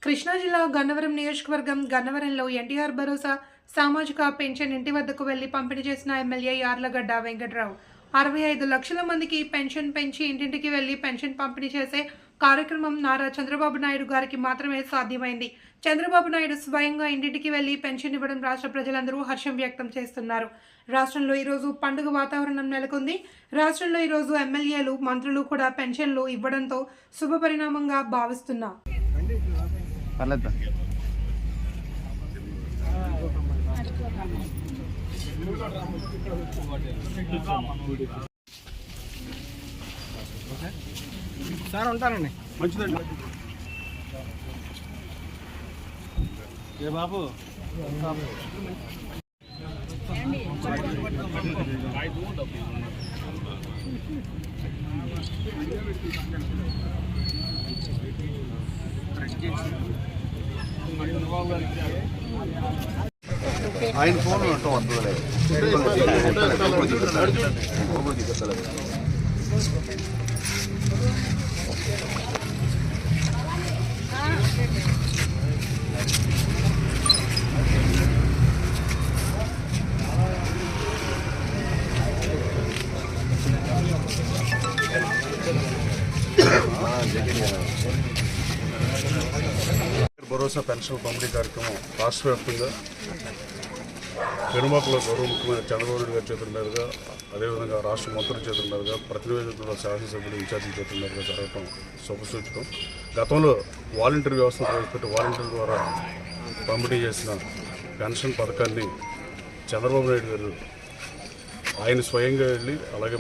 కృష్ణా జిల్లా గన్నవరం నియోజకవర్గం గన్నవరంలో ఎన్టీఆర్ భరోసా సామాజిక పెన్షన్ ఇంటి వద్దకు వెళ్లి పంపిణీ చేసిన ఎమ్మెల్యే యార్లగడ్డ వెంకట్రావు 65 లక్షల మందికి పెన్షన్ పెంచి ఇంటింటికి వెళ్లి పెన్షన్ పంపిణీ చేసే కార్యక్రమం నారా చంద్రబాబు నాయుడు గారికి మాత్రమే సాధ్యమైంది. చంద్రబాబు నాయుడు స్వయంగా ఇంటింటికి వెళ్లి పెన్షన్ ఇవ్వడం రాష్ట్ర ప్రజలందరూ హర్షం వ్యక్తం చేస్తున్నారు. రాష్ట్రంలో ఈరోజు పండుగ వాతావరణం నెలకొంది. రాష్ట్రంలో ఈరోజు ఎమ్మెల్యేలు మంత్రులు కూడా పెన్షన్లు ఇవ్వడంతో శుభ పరిణామంగా భావిస్తున్నారు. సార్ ఉంటానండి. మంచిదండి. ఏ బాబు ఆయన ఫోన్ ఉంటాం వద్దులే. భరోసా పెన్షన్ పంపిణీ కార్యక్రమం రాష్ట్ర వ్యాప్తంగా పెనుమాకలో గౌరవ ముఖ్యమంత్రి చంద్రబాబు నాయుడు గారి చేతుల మీదుగా, అదేవిధంగా రాష్ట్ర మంత్రుల చేతుల మీదుగా, ప్రతినిధుల శాసనసభ్యులు ఇన్ఛార్జీల చేతుల మీదుగా జరగటం శుభసూచకం. గతంలో వాలంటీర్ వ్యవస్థను ప్రవేశపెట్టి వాలంటీర్ ద్వారా పంపిణీ చేసిన పెన్షన్ పథకాన్ని చంద్రబాబు నాయుడు గారు ఆయన స్వయంగా వెళ్ళి అలాగే